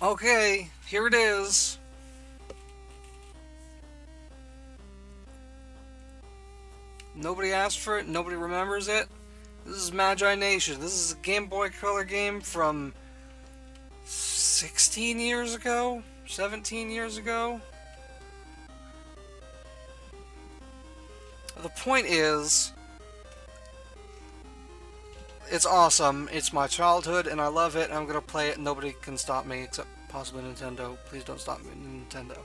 Okay, here it is. Nobody asked for it, nobody remembers it. This is Magi-Nation. This is a Game Boy Color game from 16 years ago? 17 years ago? The point is, it's awesome. It's my childhood and I love it. I'm gonna play it and nobody can stop me except possibly Nintendo. Please don't stop me, Nintendo.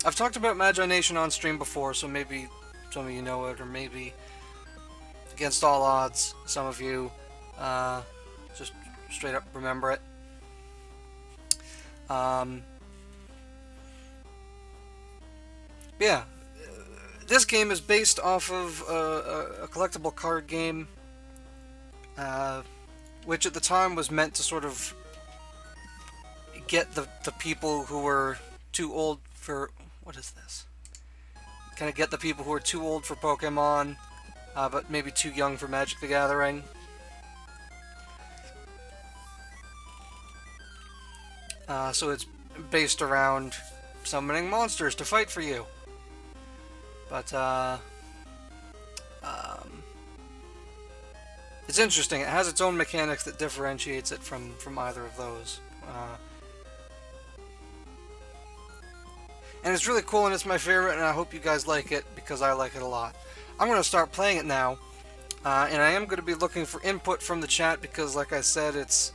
I've talked about Magi-Nation on stream before, so maybe some of you know it, or maybe against all odds, some of you just straight up remember it. Yeah, this game is based off of a collectible card game, which at the time was meant to sort of get the people who were too old for... What is this? Kind of get the people who are too old for Pokemon, but maybe too young for Magic the Gathering. So it's based around summoning monsters to fight for you. But, it's interesting. It has its own mechanics that differentiates it from either of those. And it's really cool and it's my favorite, and I hope you guys like it because I like it a lot. I'm going to start playing it now, and I am going to be looking for input from the chat because, like I said, it's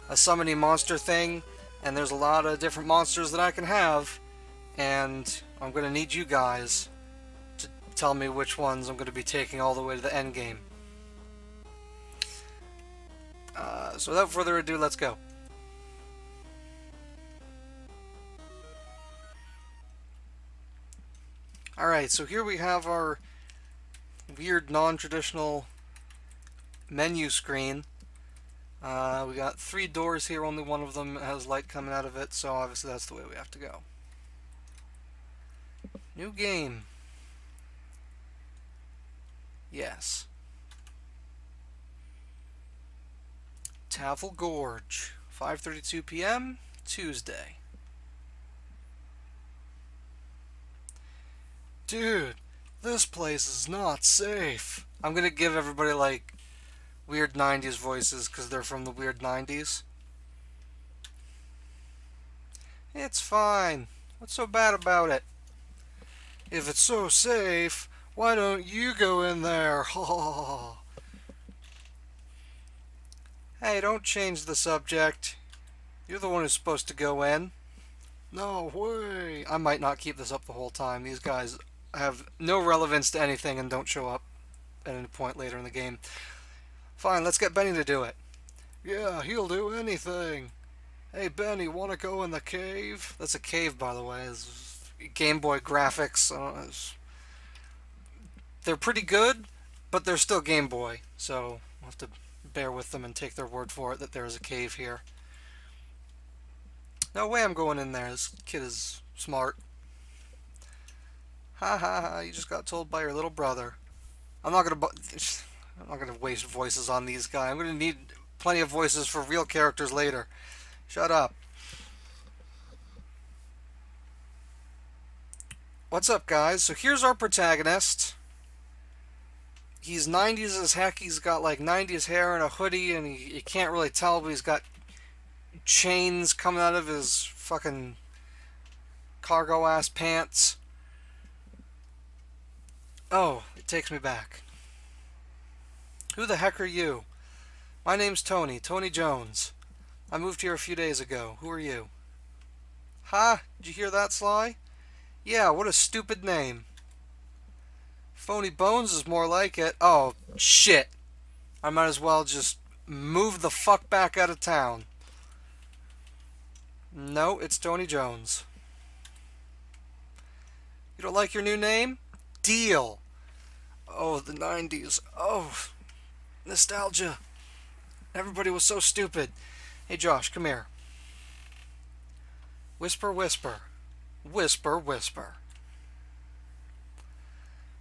a summoning monster thing, and there's a lot of different monsters that I can have, and I'm going to need you guys to tell me which ones I'm going to be taking all the way to the end game. So without further ado, let's go. Alright, so here we have our weird non-traditional menu screen. We got 3 doors here, only one of them has light coming out of it, so obviously that's the way we have to go. New game. Yes. Taffel Gorge, 5:32 p.m., Tuesday. Dude, this place is not safe. I'm gonna give everybody like weird 90s voices because they're from the weird 90s. It's fine. What's so bad about it? If it's so safe, why don't you go in there? Hey, don't change the subject. You're the one who's supposed to go in. No way. I might not keep this up the whole time. These guys have no relevance to anything and don't show up at any point later in the game. Fine, let's get Benny to do it. Yeah, he'll do anything. Hey, Benny, want to go in the cave? That's a cave, by the way. It's Game Boy graphics. They're pretty good, but they're still Game Boy, so we'll have to bear with them and take their word for it that there is a cave here. No way I'm going in there. This kid is smart. Ha ha ha, you just got told by your little brother. I'm not gonna waste voices on these guys. I'm gonna need plenty of voices for real characters later. Shut up. What's up, guys? So here's our protagonist. He's 90s as heck. He's got like 90s hair and a hoodie, and you can't really tell, but he's got chains coming out of his fucking cargo ass pants. Oh, it takes me back. Who the heck are you? My name's Tony, Tony Jones. I moved here a few days ago. Who are you? Ha! Did you hear that, Sly? Yeah, what a stupid name. Phony Bones is more like it. Oh, shit. I might as well just move the fuck back out of town. No, it's Tony Jones. You don't like your new name? Deal. Oh, the 90s. Oh, nostalgia. Everybody was so stupid. Hey, Josh, come here. Whisper, whisper. Whisper, whisper.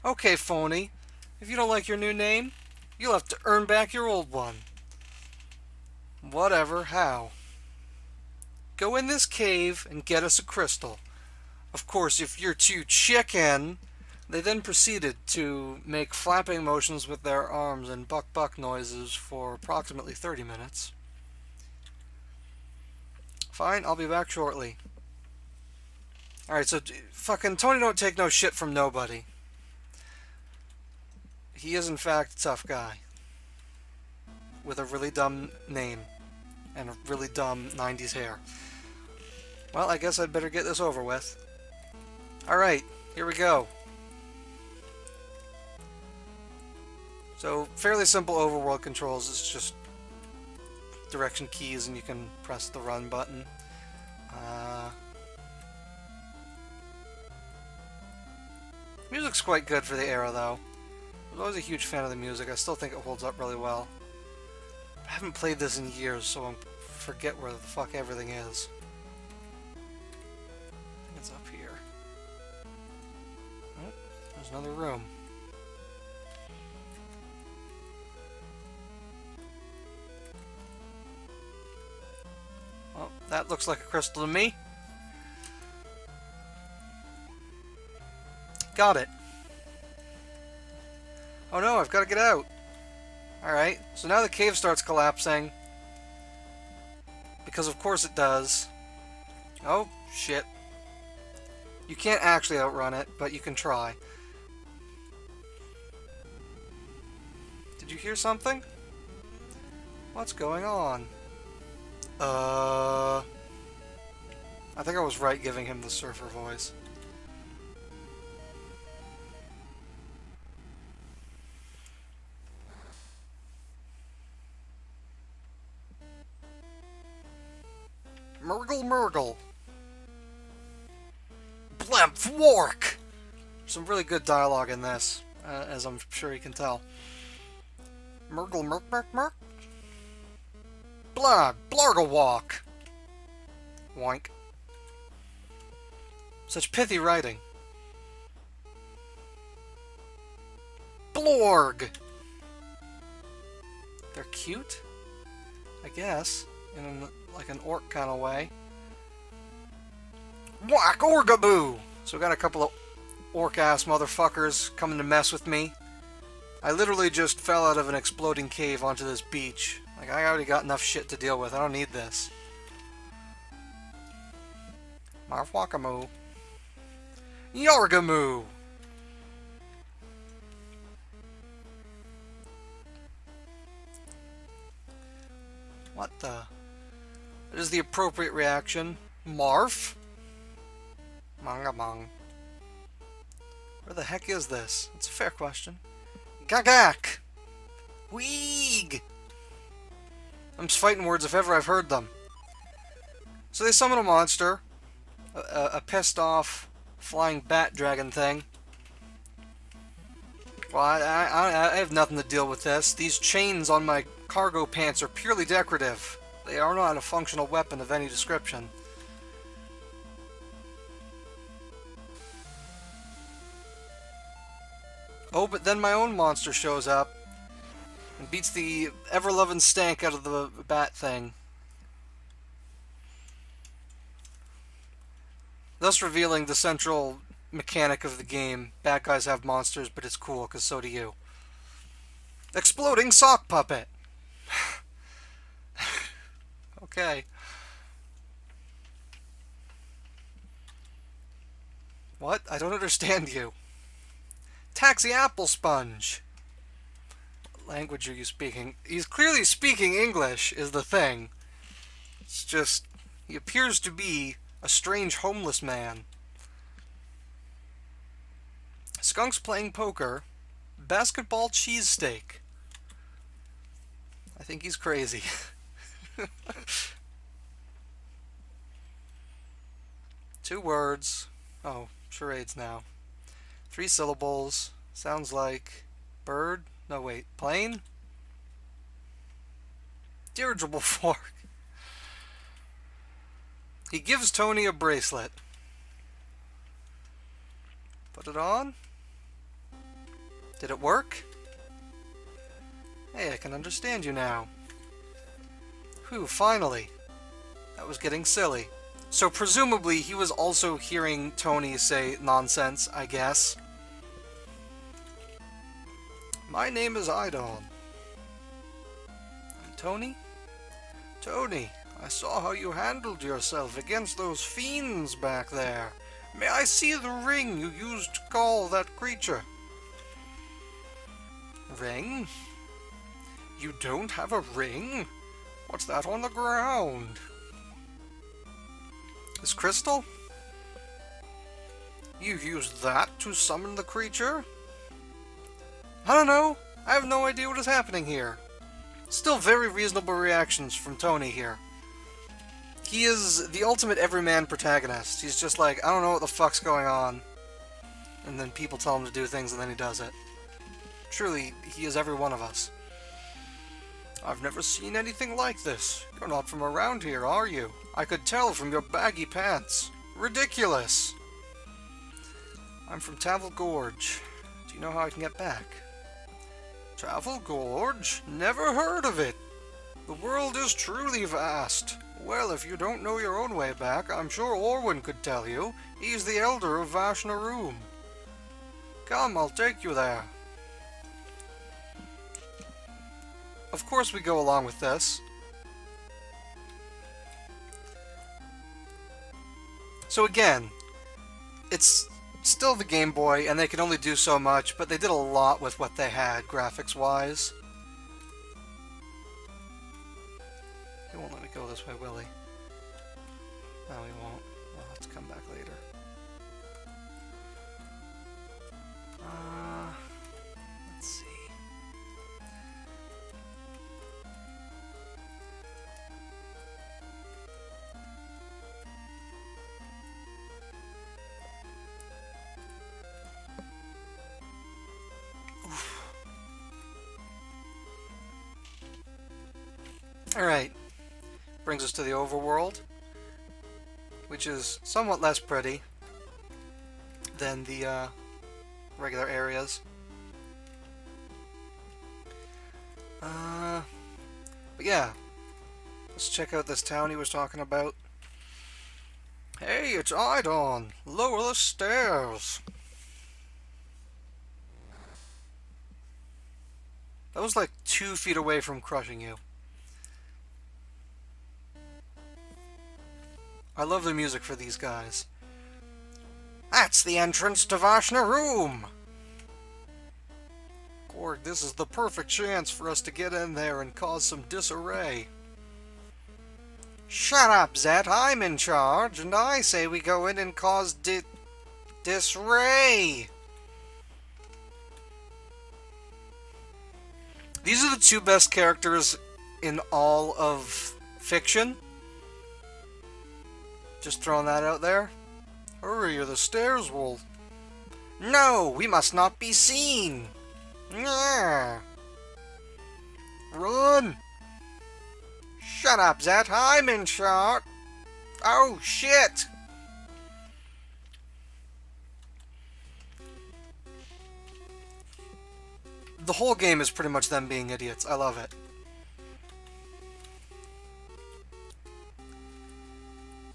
Okay, Phony. If you don't like your new name, You'll have to earn back your old one. Whatever, how? Go in this cave and get us a crystal. Of course, if you're too chicken... They then proceeded to make flapping motions with their arms and buck-buck noises for approximately 30 minutes. Fine, I'll be back shortly. Alright, so fucking Tony don't take no shit from nobody. He is in fact a tough guy. With a really dumb name. And a really dumb 90s hair. Well, I guess I'd better get this over with. Alright, here we go. So, fairly simple overworld controls. It's just direction keys and you can press the run button. Music's quite good for the era, though. I was always a huge fan of the music. I still think it holds up really well. I haven't played this in years, so I forget where the fuck everything is. I think it's up here. Oh, there's another room. Well, that looks like a crystal to me. Got it. Oh no, I've got to get out. Alright, so now the cave starts collapsing. Because of course it does. Oh, shit. You can't actually outrun it, but you can try. Did you hear something? What's going on? I think I was right giving him the surfer voice. Murgle Murgle. Blemp Wark! Some really good dialogue in this, as I'm sure you can tell. Murgle Murk Murk Murk. Blah! Blargle Walk! Wank. Such pithy writing. Blorg! They're cute? I guess. In like an orc kind of way. Whack Orgaboo! So we got a couple of orc-ass motherfuckers coming to mess with me. I literally just fell out of an exploding cave onto this beach. Like, I already got enough shit to deal with. I don't need this. Marwakamoo. Yargamoo! What the? That is the appropriate reaction. Marf? Mangamong. Where the heck is this? It's a fair question. Gagak! Weeg! I'm just fighting words if ever I've heard them. So they summon a monster. A pissed off flying bat dragon thing. Well, I have nothing to deal with this. These chains on my cargo pants are purely decorative. They are not a functional weapon of any description. Oh, but then my own monster shows up and beats the ever-loving stank out of the bat thing. Thus revealing the central mechanic of the game. Bad guys have monsters, but it's cool, because so do you. Exploding sock puppet! Okay. What? I don't understand you. Taxi apple sponge! What language are you speaking? He's clearly speaking English, is the thing. It's just... he appears to be a strange homeless man. Skunks playing poker. Basketball cheesesteak. I think he's crazy. Two words. Oh, charades now. 3 syllables. Sounds like bird. No, wait. Plane? Dirigible fork. He gives Tony a bracelet. Put it on. Did it work? Hey, I can understand you now. Whew, finally. That was getting silly. So presumably he was also hearing Tony say nonsense, I guess. My name is Idon. And Tony? Tony, I saw how you handled yourself against those fiends back there. May I see the ring you used to call that creature? Ring? You don't have a ring? What's that on the ground? This crystal? You used that to summon the creature? I don't know. I have no idea what is happening here. Still very reasonable reactions from Tony here. He is the ultimate everyman protagonist. He's just like, I don't know what the fuck's going on. And then people tell him to do things and then he does it. Truly, he is every one of us. I've never seen anything like this. You're not from around here, are you? I could tell from your baggy pants. Ridiculous! I'm from Tavel Gorge. Do you know how I can get back? Tavel Gorge? Never heard of it. The world is truly vast. Well, if you don't know your own way back, I'm sure Orwin could tell you. He's the elder of Vashnaroom. Come, I'll take you there. Of course we go along with this. So again, it's still the Game Boy, and they can only do so much, but they did a lot with what they had, graphics-wise. He won't let me go this way, will he? No, he won't. We'll have to come back later. Let's see. Alright. Brings us to the overworld, which is somewhat less pretty than the regular areas. But yeah, let's check out this town he was talking about. Hey, it's Idon. Lower the stairs. That was like 2 feet away from crushing you. I love the music for these guys. That's the entrance to Vashnaroom! Gorg, this is the perfect chance for us to get in there and cause some disarray. Shut up, Zet. I'm in charge, and I say we go in and cause disarray! These are the 2 best characters in all of fiction. Just throwing that out there. Hurry, or the stairs will... No, we must not be seen! Yeah. Run! Shut up, Zet. I'm in charge. Oh, shit! The whole game is pretty much them being idiots. I love it.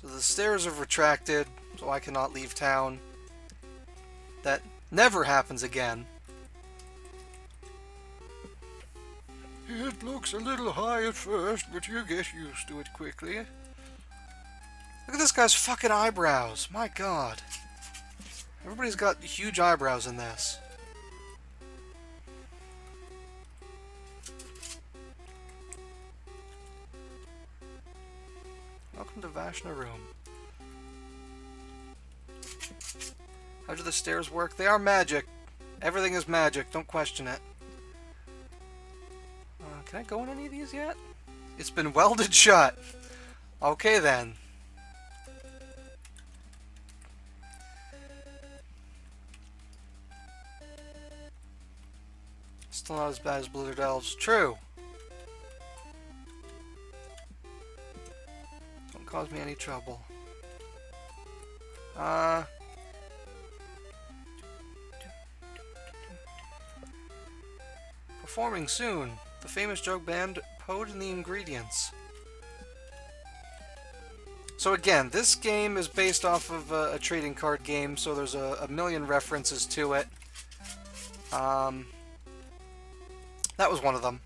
So the stairs have retracted, so I cannot leave town. That never happens again. It looks a little high at first, but you get used to it quickly. Look at this guy's fucking eyebrows. My god. Everybody's got huge eyebrows in this. Welcome to Vashnaroom. How do the stairs work? They are magic. Everything is magic. Don't question it. Can I go in any of these yet? It's been welded shut. Okay then. Still not as bad as Blizzard Elves. True. Don't cause me any trouble. Performing soon. The famous jug band Poed and the Ingredients. So again, this game is based off of a trading card game, so there's a million references to it. That was one of them.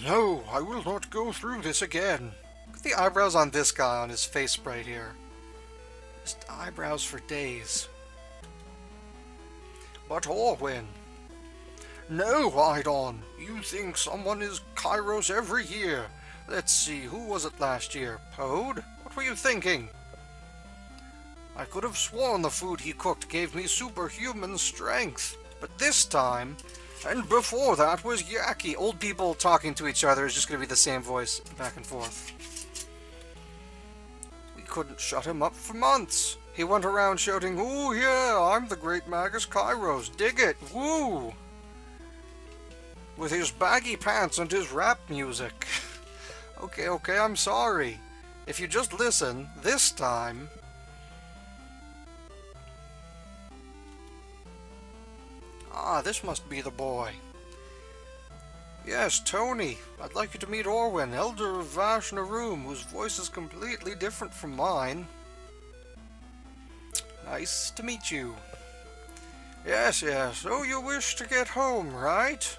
No, I will not go through this again. Look at the eyebrows on this guy on his face right here. Just eyebrows for days. But Orwin. No, Idon. You think someone is Kairos every year. Let's see, who was it last year? Poed? What were you thinking? I could have sworn the food he cooked gave me superhuman strength. But this time... And before that was Yaki. Old people talking to each other is just going to be the same voice back and forth. We couldn't shut him up for months. He went around shouting, "Ooh, yeah, I'm the great Magus Kairos. Dig it, woo!" With his baggy pants and his rap music. Okay, I'm sorry. If you just listen, this time... Ah, this must be the boy. Yes, Tony. I'd like you to meet Orwin, Elder of Vashnaroom, whose voice is completely different from mine. Nice to meet you. Yes. Oh, you wish to get home, right?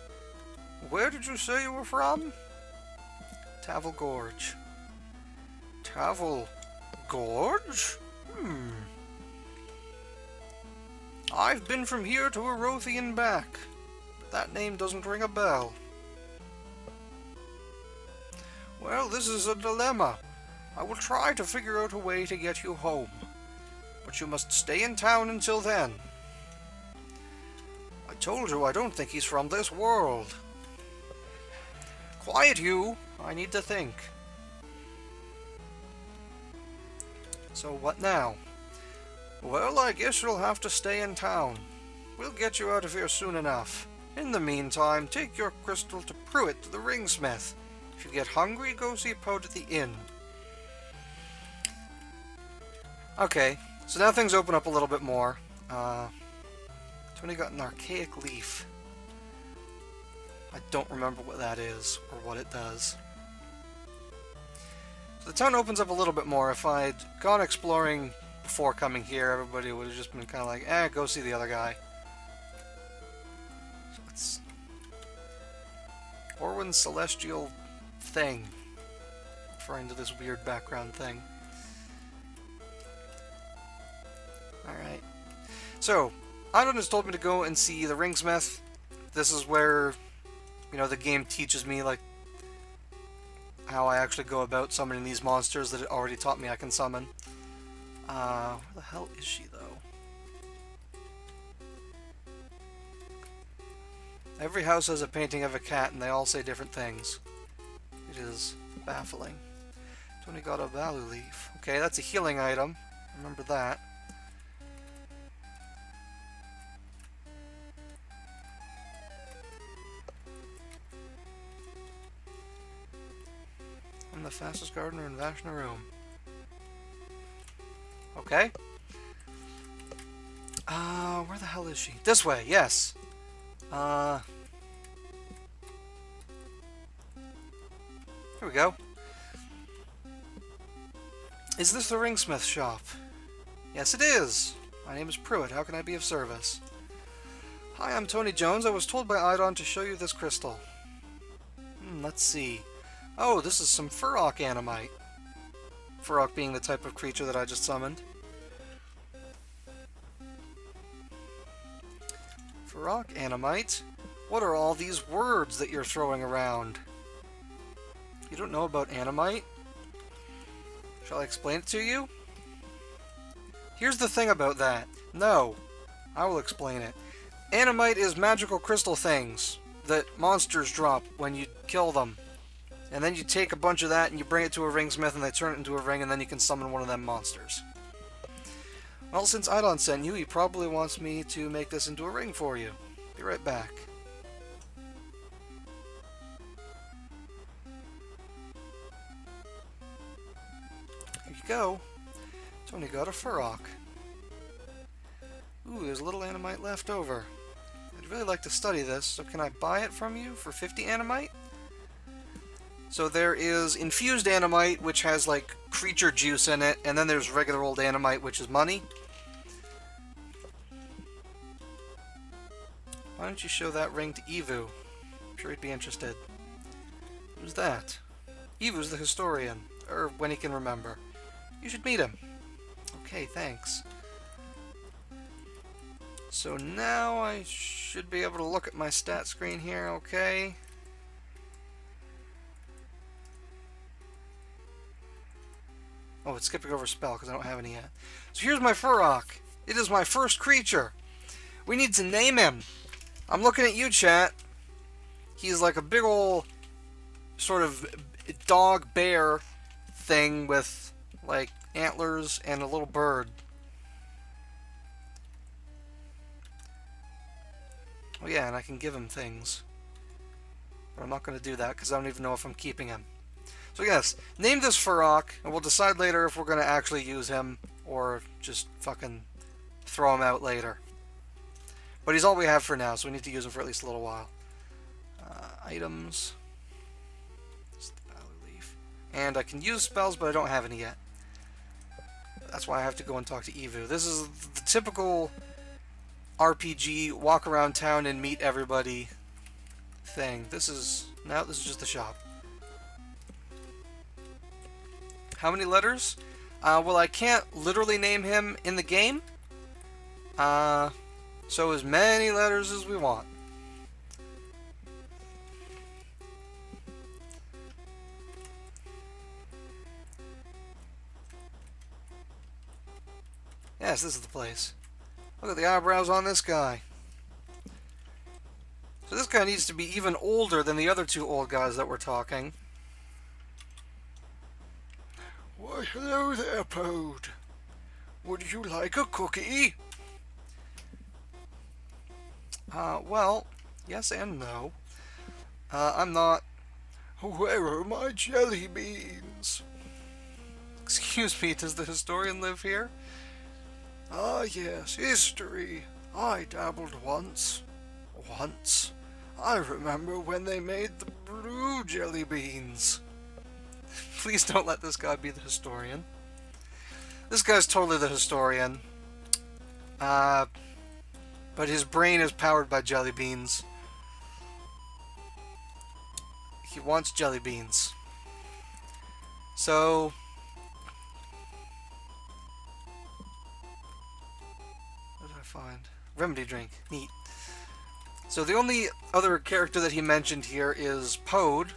Where did you say you were from? Tavel Gorge. Tavel Gorge? I've been from here to Erothi and back, but that name doesn't ring a bell. Well, this is a dilemma. I will try to figure out a way to get you home, but you must stay in town until then. I told you I don't think he's from this world. Quiet, you. I need to think. So what now? Well, I guess you'll have to stay in town. We'll get you out of here soon enough. In the meantime, take your crystal to Pruitt, the ringsmith. If you get hungry, go see Poed at the inn. Okay, so now things open up a little bit more. Tony got an archaic leaf. I don't remember what that is, or what it does. So the town opens up a little bit more. If I'd gone exploring before coming here, everybody would have just been kind of like, go see the other guy. So let's... Orwin's celestial thing. Referring to this weird background thing. Alright. So, Idon has told me to go and see the ringsmith. This is where, you know, the game teaches me, like, how I actually go about summoning these monsters that it already taught me I can summon. Where the hell is she, though? Every house has a painting of a cat, and they all say different things. It is baffling. Tony got a value leaf. Okay, that's a healing item. Remember that. I'm the fastest gardener in Vashnaroom. Okay. Where the hell is she? This way, yes. Here we go. Is this the ringsmith shop? Yes, it is. My name is Pruitt. How can I be of service? Hi, I'm Tony Jones. I was told by Idon to show you this crystal. Let's see. Oh, this is some Furrock Animite. Furrock being the type of creature that I just summoned. Furrock Animite? What are all these words that you're throwing around? You don't know about Animite? Shall I explain it to you? Here's the thing about that. No, I will explain it. Animite is magical crystal things that monsters drop when you kill them. And then you take a bunch of that and you bring it to a ringsmith and they turn it into a ring and then you can summon one of them monsters. Well, since Idon sent you, he probably wants me to make this into a ring for you. Be right back. Here you go. Tony got a Furrock. Ooh, there's a little Animite left over. really like to study this, so can I buy it from you for 50 animite? So there is infused animite, which has like creature juice in it, and then there's regular old animite, which is money. Why don't you show that ring to Evu? I'm sure he'd be interested. Who's that? Evu's the historian, or when he can remember. You should meet him. Okay, thanks. So now I should be able to look at my stat screen here, okay? Oh, it's skipping over spell because I don't have any yet. So here's my Furrock. It is my first creature. We need to name him. I'm looking at you, chat. He's like a big ol' sort of dog bear thing with like antlers and a little bird. Oh yeah, and I can give him things. But I'm not going to do that because I don't even know if I'm keeping him. So yes, name this Furrock, and we'll decide later if we're going to actually use him or just fucking throw him out later. But he's all we have for now, so we need to use him for at least a little while. Items. Leaf. And I can use spells, but I don't have any yet. That's why I have to go and talk to Evu. This is the typical RPG, walk around town and meet everybody thing. This is just the shop. How many letters? Well, I can't literally name him in the game. So as many letters as we want. Yes, this is the place. Look at the eyebrows on this guy. So this guy needs to be even older than the other two old guys that we're talking. Why, hello there, Pode. Would you like a cookie? Well, yes and no. I'm not... Where are my jelly beans? Excuse me, does the historian live here? Ah, yes, history. I dabbled once. Once. I remember when they made the blue jelly beans. Please don't let this guy be the historian. This guy's totally the historian. But his brain is powered by jelly beans. He wants jelly beans. So... what did I find? Remedy drink. Neat. So the only other character that he mentioned here is Pode,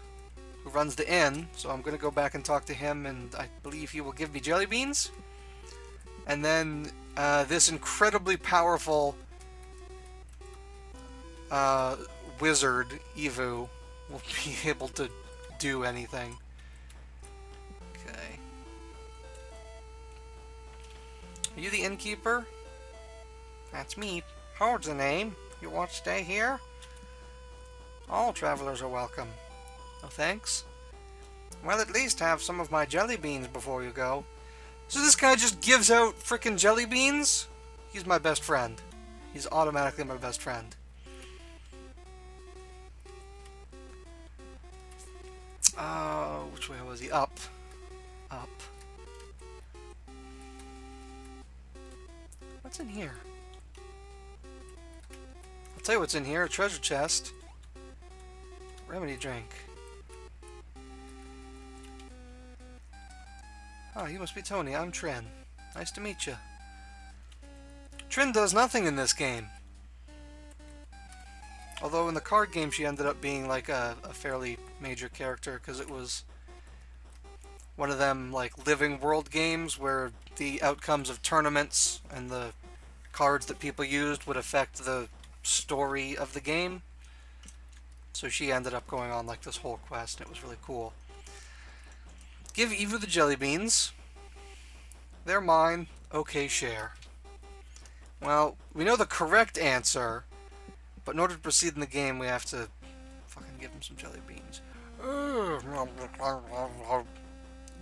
who runs the inn. So I'm going to go back and talk to him, and I believe he will give me jelly beans. And then this incredibly powerful wizard, Evu, will be able to do anything. Okay. Are you the innkeeper? That's me. Hold the name. You want to stay here? All travelers are welcome. No thanks? Well, at least have some of my jelly beans before you go. So this guy just gives out frickin' jelly beans? He's my best friend. He's automatically my best friend. Which way was he? Up. Up. What's in here? I'll tell you what's in here. A treasure chest. Remedy drink. Oh, you must be Tony. I'm Trin. Nice to meet you. Trin does nothing in this game. Although in the card game she ended up being like a fairly major character because it was one of them like living world games where the outcomes of tournaments and the cards that people used would affect the story of the game. So she ended up going on like this whole quest and it was really cool. Give Evu the jelly beans. They're mine. Okay, share. Well, we know the correct answer, but in order to proceed in the game, we have to fucking give him some jelly beans.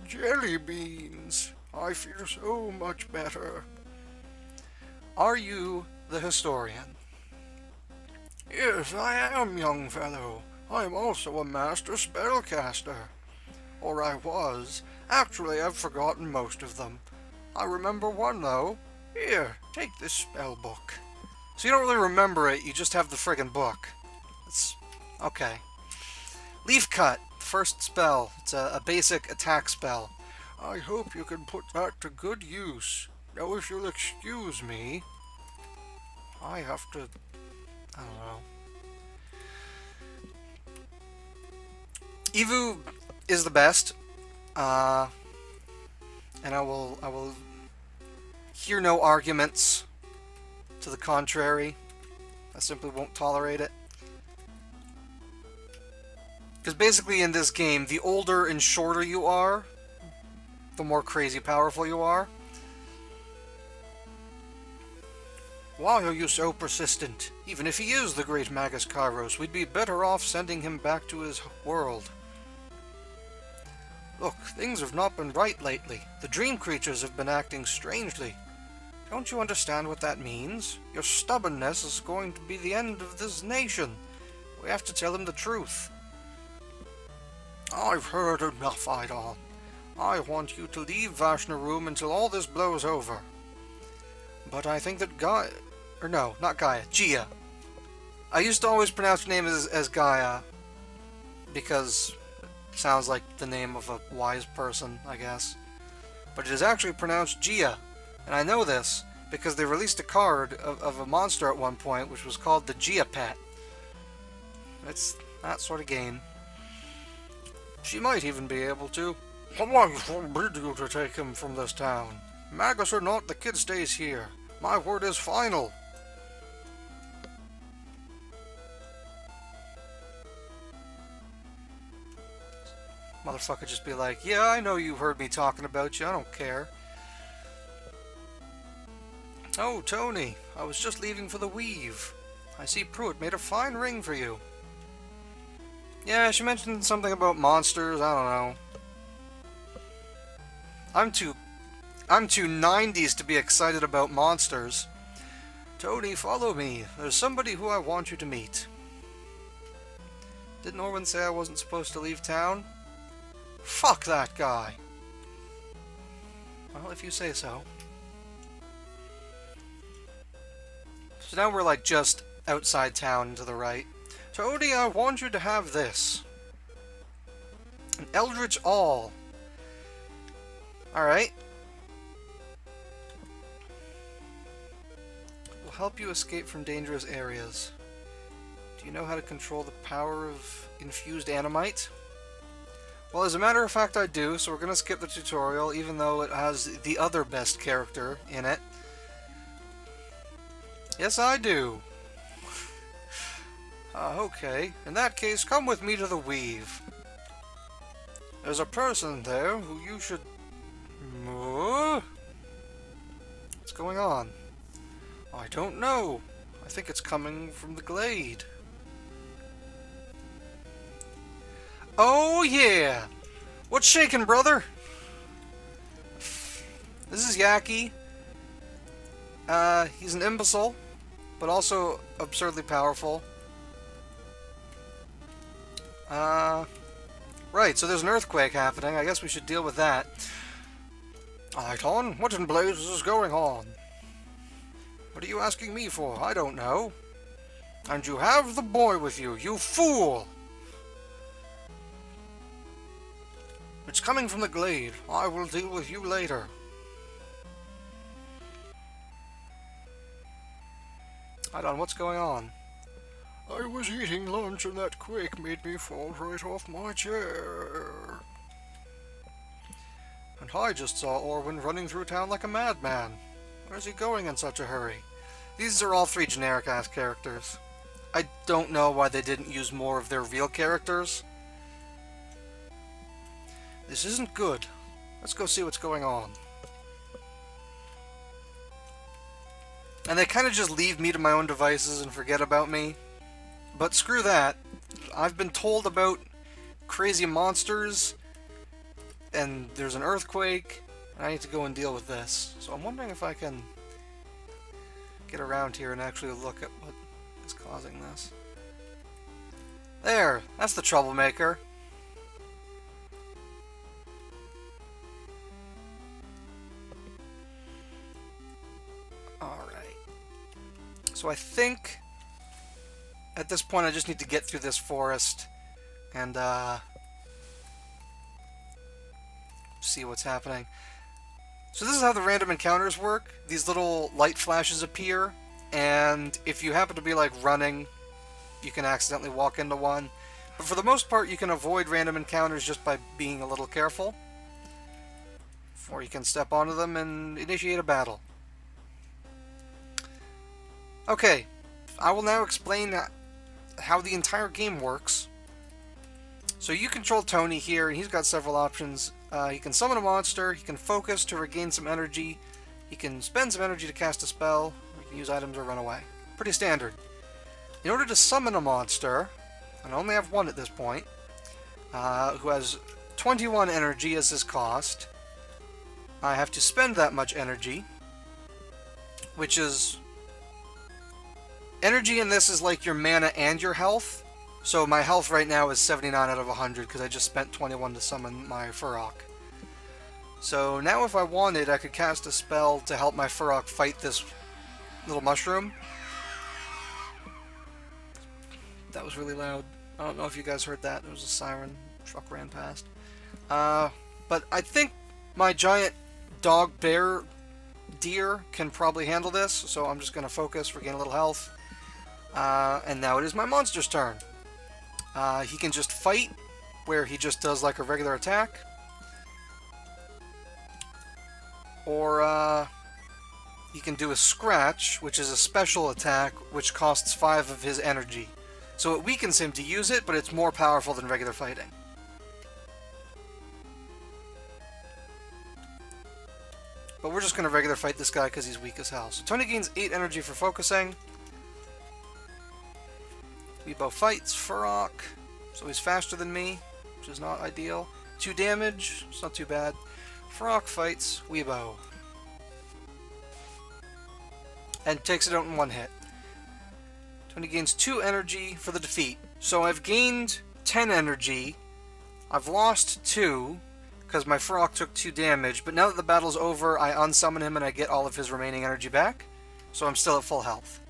Jelly beans. I feel so much better. Are you the historian? Yes, I am, young fellow. I am also a master spellcaster. Or I was. Actually, I've forgotten most of them. I remember one, though. Here, take this spell book. So you don't really remember it, you just have the friggin' book. It's... okay. Leaf Cut, first spell. It's a basic attack spell. I hope you can put that to good use. Now, if you'll excuse me, I have to... I don't know. Evu is the best, and I will hear no arguments to the contrary. I simply won't tolerate it. Because basically in this game, the older and shorter you are, the more crazy powerful you are. Why are you so persistent? Even if he is the great Magus Kairos, we'd be better off sending him back to his world. Look, things have not been right lately. The dream creatures have been acting strangely. Don't you understand what that means? Your stubbornness is going to be the end of this nation. We have to tell him the truth. I've heard enough, Idol. I want you to leave Vashnaroom until all this blows over. But I think that Gaia... or no, not Gaia, Gia. I used to always pronounce her name as Gaia, because it sounds like the name of a wise person, I guess. But it is actually pronounced Gia, and I know this because they released a card of a monster at one point, which was called the Gia Pet. It's that sort of game. She might even be able to. I forbid you to take him from this town. Magus or not, the kid stays here. My word is final. Motherfucker just be like, yeah, I know you heard me talking about you, I don't care. Oh, Tony, I was just leaving for the weave. I see Pruitt made a fine ring for you. Yeah, she mentioned something about monsters, I don't know. I'm too 90s to be excited about monsters. Tony, follow me. There's somebody who I want you to meet. Didn't Orwin say I wasn't supposed to leave town? Fuck that guy. Well, if you say so. So now we're like just outside town to the right. Tony, I want you to have this. An Eldritch Awl. Alright. Will help you escape from dangerous areas. Do you know how to control the power of infused animite? Well, as a matter of fact, I do, so we're going to skip the tutorial, even though it has the other best character in it. Yes, I do. Okay. In that case, come with me to the Weave. There's a person there who you should... What's going on? I don't know. I think it's coming from the glade. Oh, yeah! What's shaking, brother? This is Yaki. He's an imbecile, but also absurdly powerful. Right, so there's an earthquake happening. I guess we should deal with that. Aiton, what in blazes is going on? What are you asking me for? I don't know. And you have the boy with you, you fool! It's coming from the glade. I will deal with you later. Aiton, what's going on? I was eating lunch and that quake made me fall right off my chair. And I just saw Orwin running through town like a madman. Where's he going in such a hurry? These are all three generic-ass characters. I don't know why they didn't use more of their real characters. This isn't good. Let's go see what's going on. And they kind of just leave me to my own devices and forget about me. But screw that. I've been told about crazy monsters, and there's an earthquake, and I need to go and deal with this. So I'm wondering if I can get around here and actually look at what is causing this. There, that's the troublemaker. Alright. So I think at this point I just need to get through this forest and see what's happening. So this is how the random encounters work. These little light flashes appear, and if you happen to be like running, you can accidentally walk into one. But for the most part, you can avoid random encounters just by being a little careful. Or you can step onto them and initiate a battle. Okay, I will now explain how the entire game works. So you control Tony here, and he's got several options. He can summon a monster, he can focus to regain some energy, he can spend some energy to cast a spell, or he can use items or run away. Pretty standard. In order to summon a monster, and I only have one at this point, who has 21 energy as his cost, I have to spend that much energy, which is... Energy in this is like your mana and your health. So my health right now is 79 out of 100 because I just spent 21 to summon my Furrock. So now if I wanted, I could cast a spell to help my Furrock fight this little mushroom. That was really loud. I don't know if you guys heard that. There was a siren. Truck ran past. But I think my giant dog, bear, deer can probably handle this. So I'm just going to focus, regain a little health. And now it is my monster's turn. He can just fight, where he just does like a regular attack. Or he can do a scratch, which is a special attack, which costs 5 of his energy. So it weakens him to use it, but it's more powerful than regular fighting. But we're just going to regular fight this guy because he's weak as hell. So Tony gains 8 energy for focusing. Weebo fights Furrock, so he's faster than me, which is not ideal. 2 damage, it's not too bad. Furrock fights Weebo. And takes it out in 1 hit. Tony gains 2 energy for the defeat. So I've gained 10 energy. I've lost 2, because my Furrock took 2 damage, but now that the battle's over, I unsummon him and I get all of his remaining energy back. So I'm still at full health.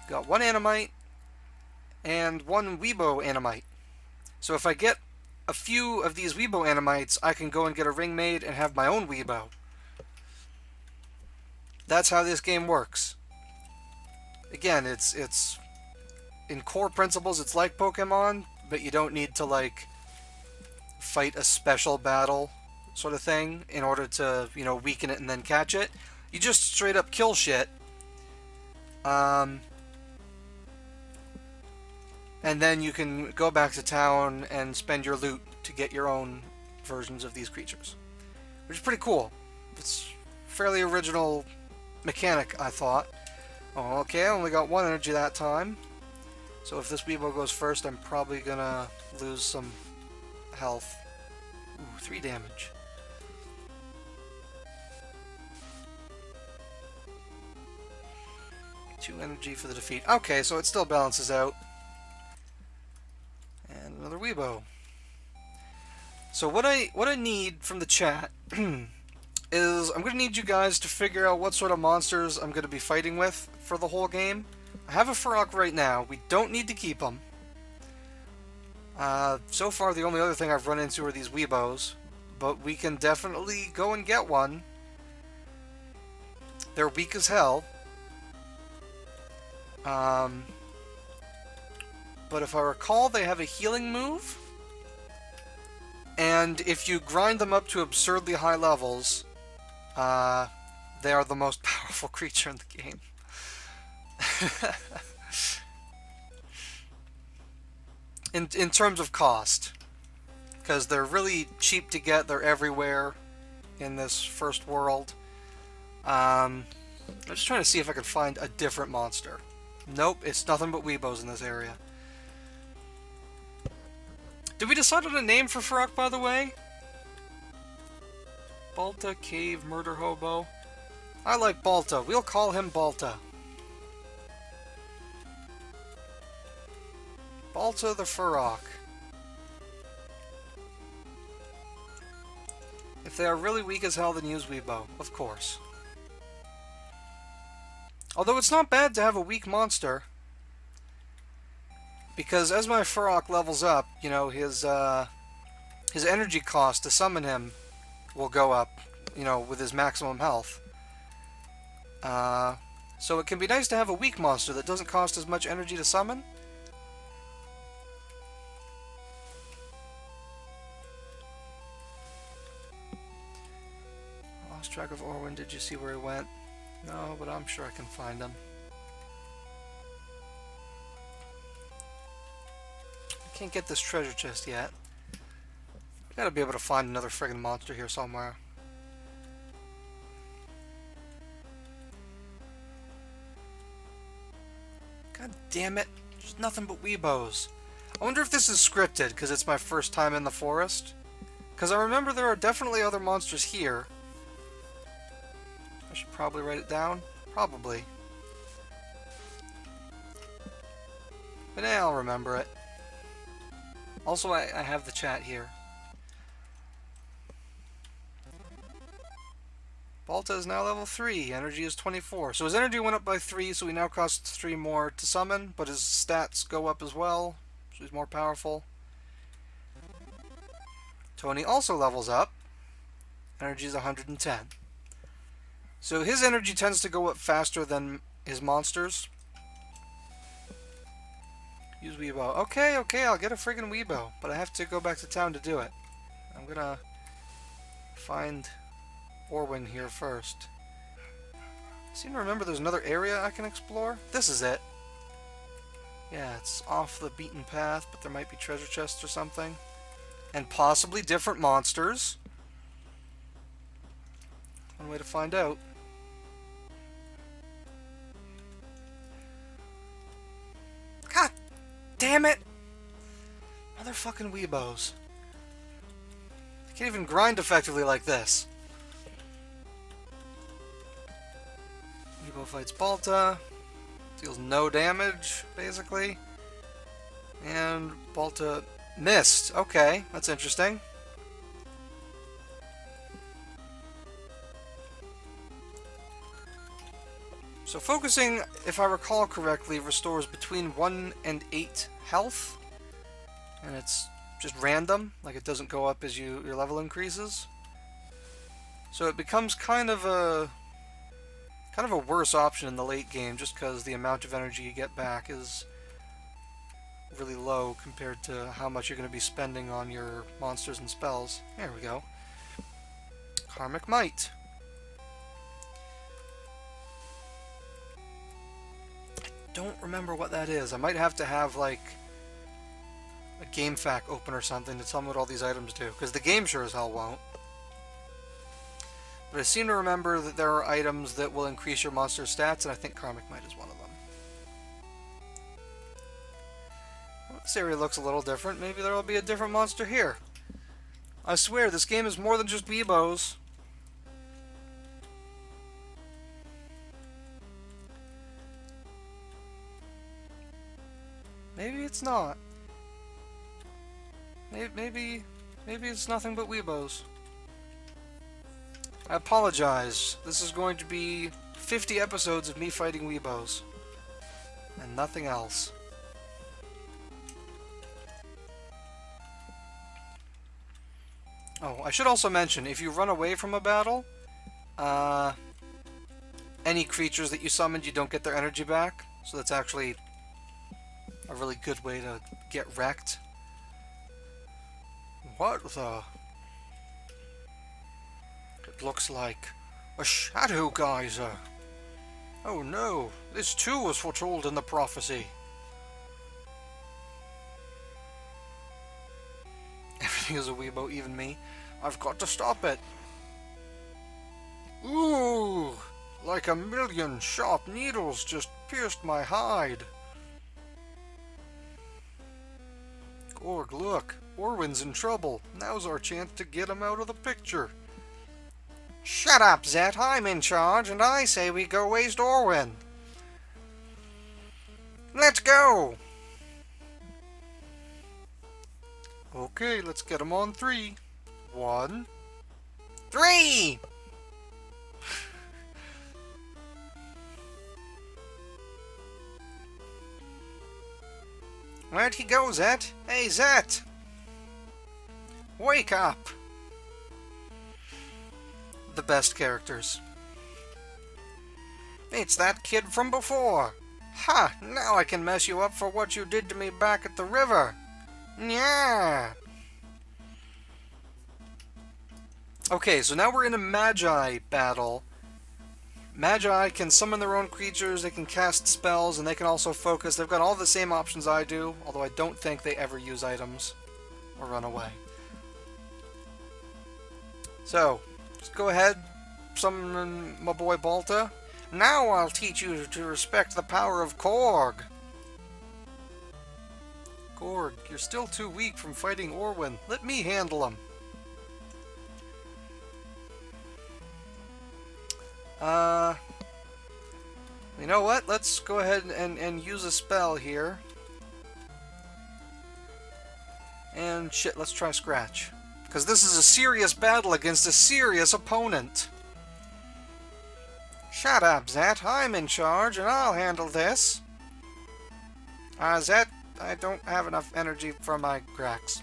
Got 1 Animite and 1 Weebo Animite. So if I get a few of these Weebo Animites, I can go and get a ring made and have my own Weebo. That's how this game works. Again, it's in core principles, it's like Pokemon, but you don't need to like fight a special battle sort of thing in order to, you know, weaken it and then catch it. You just straight up kill shit. And then you can go back to town and spend your loot to get your own versions of these creatures. Which is pretty cool. It's a fairly original mechanic, I thought. Oh, okay, I only got 1 energy that time. So if this Weebo goes first, I'm probably gonna lose some health. Ooh, 3 damage. Two energy for the defeat. Okay, so it still balances out. And another Weebo. So what I need from the chat is I'm going to need you guys to figure out what sort of monsters I'm going to be fighting with for the whole game. I have a Furrock right now. We don't need to keep him. So far the only other thing I've run into are these Weebos, but we can definitely go and get one. They're weak as hell. But if I recall, they have a healing move. And if you grind them up to absurdly high levels, they are the most powerful creature in the game. in terms of cost. Because they're really cheap to get, they're everywhere in this first world. I'm just trying to see if I can find a different monster. Nope, it's nothing but Weebos in this area. Did we decide on a name for Furrock, by the way? Balta Cave Murder Hobo. I like Balta. We'll call him Balta. Balta the Furrock. If they are really weak as hell, then use Weebo, of course. Although it's not bad to have a weak monster, because as my Furrock levels up, you know, his energy cost to summon him will go up, you know, with his maximum health. So it can be nice to have a weak monster that doesn't cost as much energy to summon. Lost track of Orwin. Did you see where he went? No, but I'm sure I can find him. I can't get this treasure chest yet. I gotta be able to find another friggin' monster here somewhere. God damn it. There's nothing but Weebos. I wonder if this is scripted, because it's my first time in the forest. Because I remember there are definitely other monsters here. I should probably write it down. Probably. But yeah, I'll remember it. Also, I have the chat here. Balta is now level 3. Energy is 24. So his energy went up by 3, so he now costs 3 more to summon, but his stats go up as well, so he's more powerful. Tony also levels up. Energy is 110. So his energy tends to go up faster than his monsters. Use Weebo. Okay, I'll get a friggin' Weebo, but I have to go back to town to do it. I'm gonna find Orwin here first. I seem to remember there's another area I can explore. This is it. Yeah, it's off the beaten path, but there might be treasure chests or something. And possibly different monsters. One way to find out. God damn it! Motherfucking Weebos. I can't even grind effectively like this. Weebo fights Balta. Deals no damage, basically. And Balta missed. Okay, that's interesting. So focusing, if I recall correctly, restores between 1 and 8 health. And it's just random, like it doesn't go up as your level increases. So it becomes kind of a worse option in the late game, just because the amount of energy you get back is really low compared to how much you're going to be spending on your monsters and spells. There we go. Karmic Might. I don't remember what that is. I might have to have, like, a game fact open or something to tell me what all these items do, because the game sure as hell won't. But I seem to remember that there are items that will increase your monster's stats, and I think Karmic Might is one of them. Well, this area looks a little different. Maybe there will be a different monster here. I swear, this game is more than just Weebos. Maybe it's not. Maybe it's nothing but Weebos. I apologize. This is going to be 50 episodes of me fighting Weebos. And nothing else. Oh, I should also mention, if you run away from a battle, any creatures that you summoned, you don't get their energy back. So that's actually a really good way to get wrecked. What the... It looks like a shadow geyser. Oh no, this too was foretold in the prophecy. Everything is a Weebo, even me. I've got to stop it. Ooh, like a million sharp needles just pierced my hide. Gorg, look, Orwin's in trouble. Now's our chance to get him out of the picture. Shut up, Zet. I'm in charge, and I say we go waste Orwin. Let's go! Okay, let's get him on 3. 1, 3! Where'd he go, Zet? Hey, Zet! Wake up! The best characters. It's that kid from before! Ha! Now I can mess you up for what you did to me back at the river! Yeah. Okay, so now we're in a Magi battle. Magi can summon their own creatures, they can cast spells, and they can also focus. They've got all the same options I do, although I don't think they ever use items or run away. So, just go ahead, summon my boy Balta. Now I'll teach you to respect the power of Korg. Korg, you're still too weak from fighting Orwin. Let me handle him. You know what? Let's go ahead and use a spell here. And shit, let's try Scratch. Because this is a serious battle against a serious opponent. Shut up, Zet. I'm in charge, and I'll handle this. Zet, I don't have enough energy for my Grax.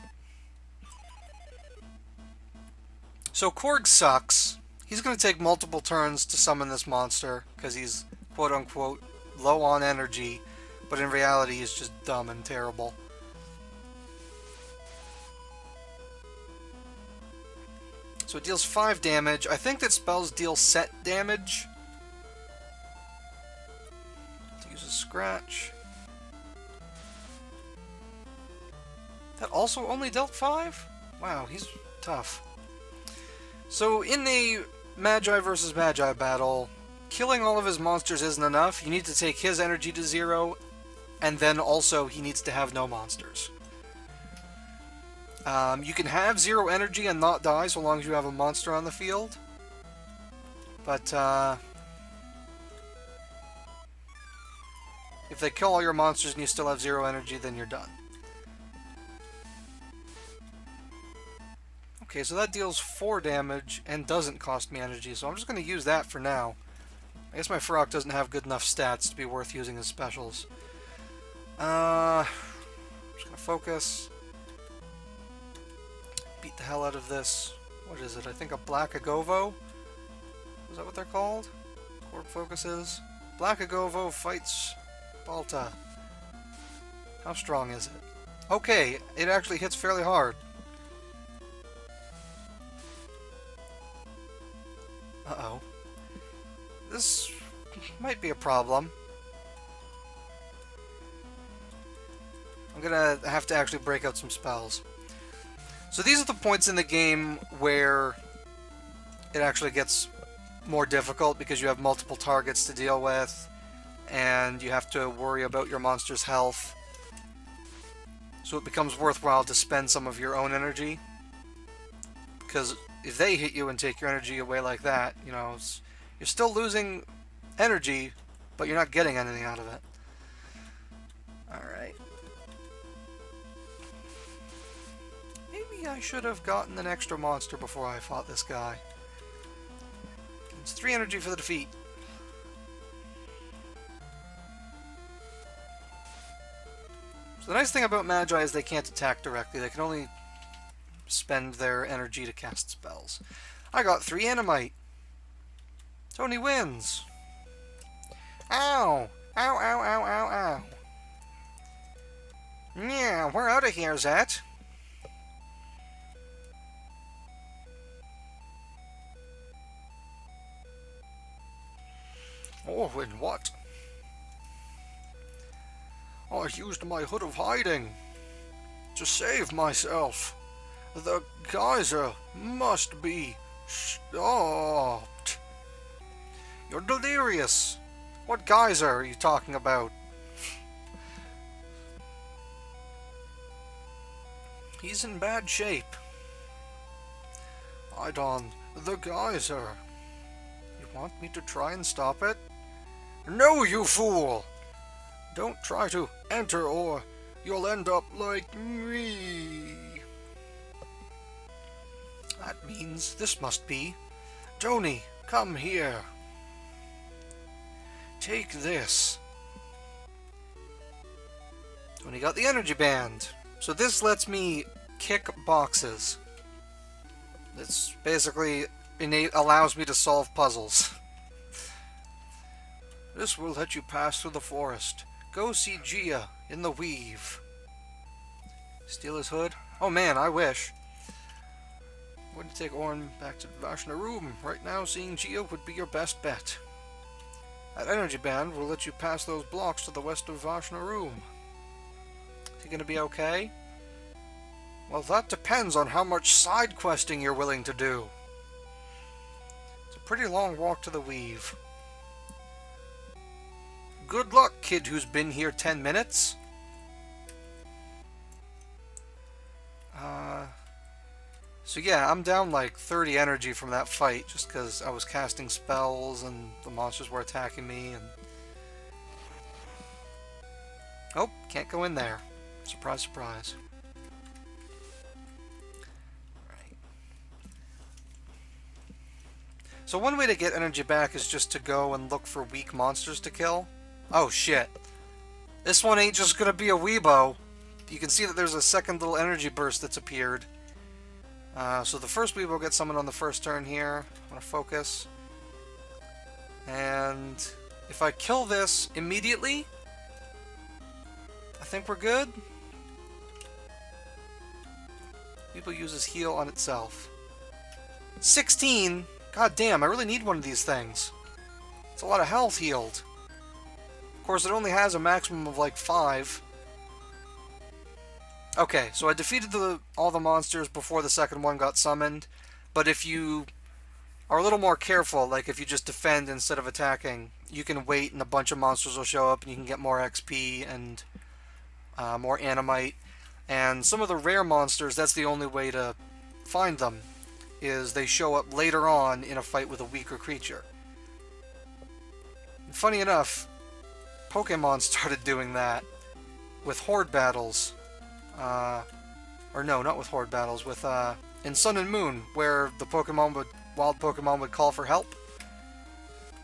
So Korg sucks. He's going to take multiple turns to summon this monster, because he's quote-unquote low on energy, but in reality he's just dumb and terrible. So it deals 5 damage. I think that spells deal set damage. Let's use a Scratch. That also only dealt 5? Wow, he's tough. So in the Magi versus Magi battle, killing all of his monsters isn't enough. You need to take his energy to 0, and then also he needs to have no monsters. You can have 0 energy and not die so long as you have a monster on the field. But if they kill all your monsters and you still have 0 energy, then you're done. Okay, so that deals 4 damage and doesn't cost me energy, so I'm just going to use that for now. I guess my Frog doesn't have good enough stats to be worth using his specials. I'm just going to focus. Beat the hell out of this. What is it? I think a Black Agovo? Is that what they're called? Corp focuses. Black Agovo fights Balta. How strong is it? Okay, it actually hits fairly hard. Uh-oh. This might be a problem. I'm gonna have to actually break out some spells. So these are the points in the game where it actually gets more difficult because you have multiple targets to deal with and you have to worry about your monster's health. So it becomes worthwhile to spend some of your own energy. Because if they hit you and take your energy away like that, you know, you're still losing energy, but you're not getting anything out of it. Alright. Maybe I should have gotten an extra monster before I fought this guy. It's 3 energy for the defeat. So the nice thing about Magi is they can't attack directly. They can only spend their energy to cast spells. I got 3 Animite. Tony wins. Ow! Ow, ow, ow, ow, ow. Yeah, we're out of here, Zet. Oh, and what? I used my Hood of Hiding to save myself. The geyser must be stopped. You're delirious. What geyser are you talking about? He's in bad shape. Idon, the geyser. You want me to try and stop it? No, you fool! Don't try to enter or you'll end up like me. That means this must be... Joni, come here. Take this. Joni got the energy band. So this lets me kick boxes. This basically allows me to solve puzzles. This will let you pass through the forest. Go see Gia in the weave. Steal his hood? Oh man, I wish. I'm going to take Orin back to the Vashna room. Right now, seeing Gia would be your best bet. That energy band will let you pass those blocks to the west of Vashna room. Is he going to be okay? Well, that depends on how much side questing you're willing to do. It's a pretty long walk to the weave. Good luck, kid who's been here 10 minutes. So yeah, I'm down like 30 energy from that fight, just because I was casting spells and the monsters were attacking me, and... Oh, can't go in there. Surprise, surprise. Right. So one way to get energy back is just to go and look for weak monsters to kill. Oh shit. This one ain't just gonna be a Weebo. You can see that there's a second little energy burst that's appeared. So the first Weebo gets summoned on the first turn here. I'm gonna focus. And if I kill this immediately, I think we're good. Weebo uses heal on itself. 16? God damn, I really need one of these things. It's a lot of health healed. Of course, it only has a maximum of like 5. Okay, so I defeated all the monsters before the second one got summoned, but if you are a little more careful, like if you just defend instead of attacking, you can wait and a bunch of monsters will show up and you can get more XP and more Animite. And some of the rare monsters, that's the only way to find them, is they show up later on in a fight with a weaker creature. And funny enough, Pokemon started doing that with Horde battles. Or no, not with Horde battles, with, in Sun and Moon, where the wild Pokemon would call for help.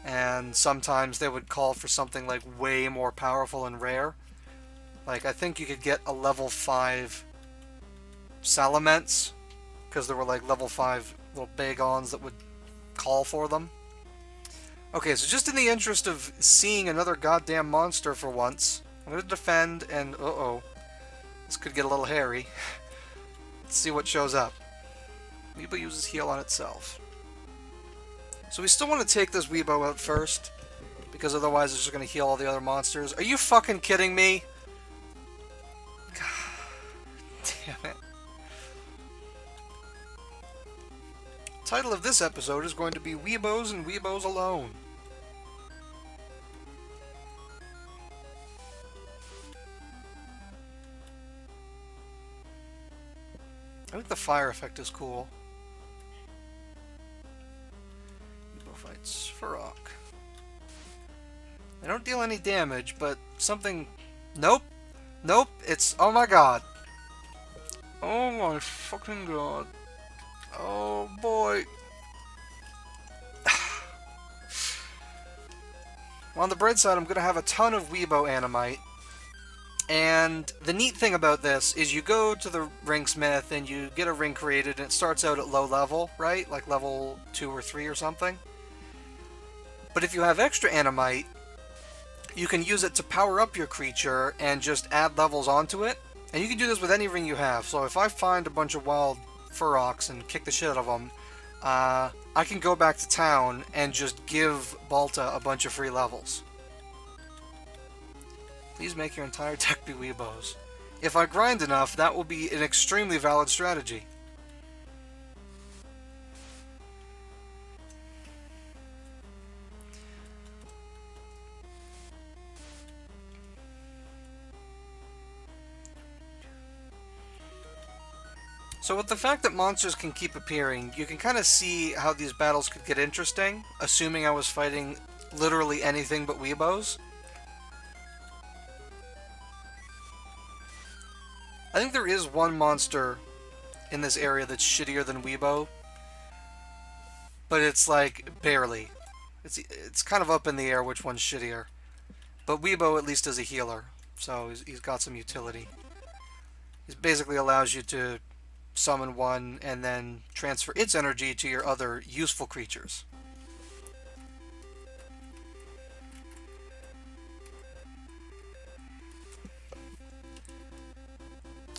And sometimes they would call for something, like, way more powerful and rare. Like, I think you could get a level 5 Salamence, because there were, like, level 5 little Bagons that would call for them. Okay, so just in the interest of seeing another goddamn monster for once, I'm going to defend, and uh-oh. This could get a little hairy. Let's see what shows up. Weebo uses heal on itself. So we still want to take this Weebo out first, because otherwise it's just going to heal all the other monsters. Are you fucking kidding me? God damn it. Title of this episode is going to be Weebos and Weebos Alone. I think the fire effect is cool. Weebo fights Farok. They don't deal any damage, but something... Nope. Nope. It's... Oh my god. Oh my fucking god. Oh boy. Well, on the bright side, I'm going to have a ton of Weebo Animite. And the neat thing about this is you go to the ringsmith and you get a ring created and it starts out at low level, right? Like level 2 or 3 or something. But if you have extra Animite, you can use it to power up your creature and just add levels onto it. And you can do this with any ring you have. So if I find a bunch of wild Furoks and kick the shit out of them, I can go back to town and just give Balta a bunch of free levels. Please make your entire deck be Weebos. If I grind enough, that will be an extremely valid strategy. So with the fact that monsters can keep appearing, you can kind of see how these battles could get interesting, assuming I was fighting literally anything but Weebos. I think there is one monster in this area that's shittier than Weebo, but it's like barely. It's kind of up in the air which one's shittier. But Weebo at least is a healer, so he's got some utility. He basically allows you to summon one and then transfer its energy to your other useful creatures.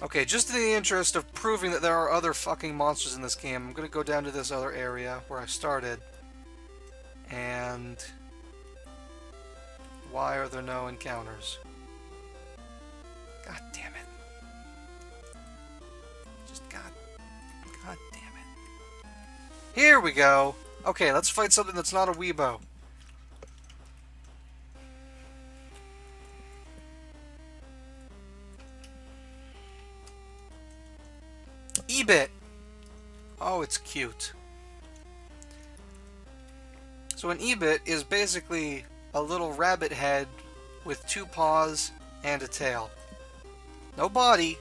Okay, just in the interest of proving that there are other fucking monsters in this game, I'm gonna go down to this other area where I started. And why are there no encounters? God damn it. Just God damn it. Here we go. Okay, let's fight something that's not a Weebo. E-Bit. Oh, it's cute. So an E-Bit is basically a little rabbit head with 2 paws and a tail. No body.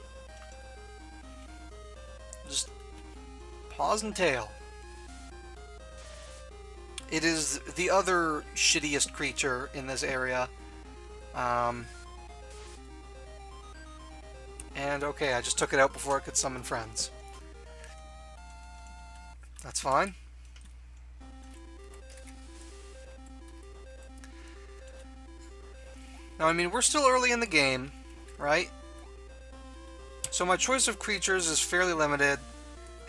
Just paws and tail. It is the other shittiest creature in this area. And okay, I just took it out before it could summon friends. That's fine. Now, I mean, we're still early in the game, right? So my choice of creatures is fairly limited,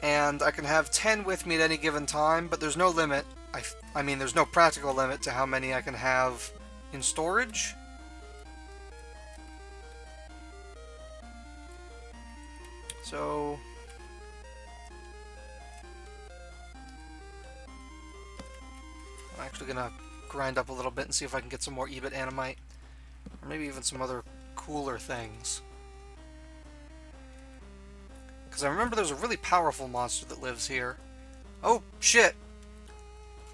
and I can have 10 with me at any given time, but there's no limit. I mean, there's no practical limit to how many I can have in storage. So I'm actually gonna grind up a little bit and see if I can get some more E-Bit Animite. Or maybe even some other cooler things. Because I remember there's a really powerful monster that lives here. Oh, shit!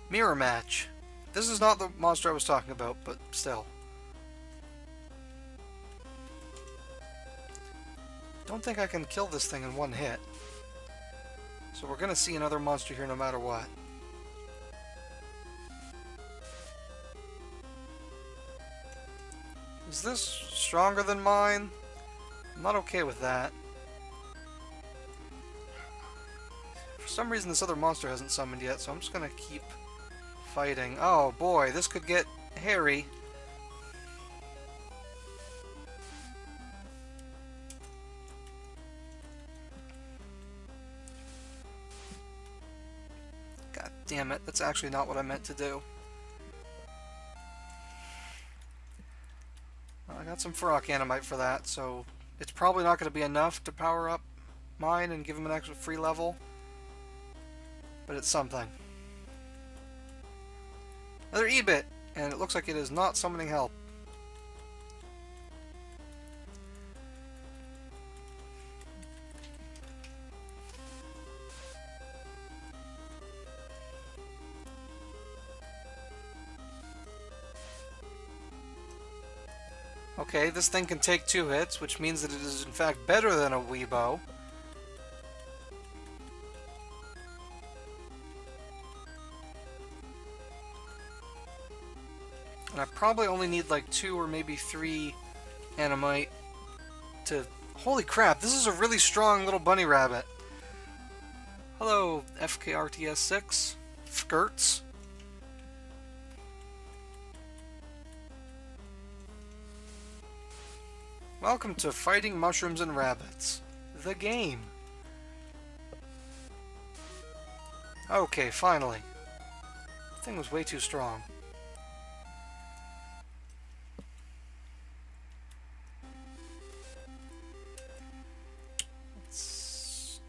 Mirror match. This is not the monster I was talking about, but still. Don't think I can kill this thing in one hit. So we're gonna see another monster here no matter what. Is this stronger than mine? I'm not okay with that. For some reason this other monster hasn't summoned yet, so I'm just gonna keep fighting. Oh boy, this could get hairy. God damn it, that's actually not what I meant to do. I got some Farok Animite for that, so it's probably not going to be enough to power up mine and give him an extra free level. But it's something. Another E-Bit, and it looks like it is not summoning help. Okay, this thing can take 2 hits, which means that it is in fact better than a Weebo. And I probably only need like 2 or maybe 3 Animite to... Holy crap, this is a really strong little bunny rabbit. Hello, FKRTS6. Skirts. Welcome to Fighting Mushrooms and Rabbits, the game. Okay, finally. That thing was way too strong. It's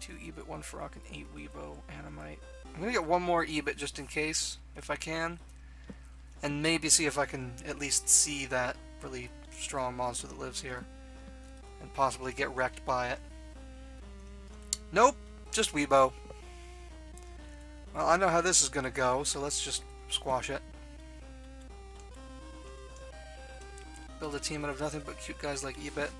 2 E-Bit, 1 Farok, and 8 Weebo Animite. I'm gonna get 1 more E-Bit just in case, if I can. And maybe see if I can at least see that really strong monster that lives here. And possibly get wrecked by it. Nope, just Weebo. Well, I know how this is gonna go, so let's just squash it. Build a team out of nothing but cute guys like E-Bit.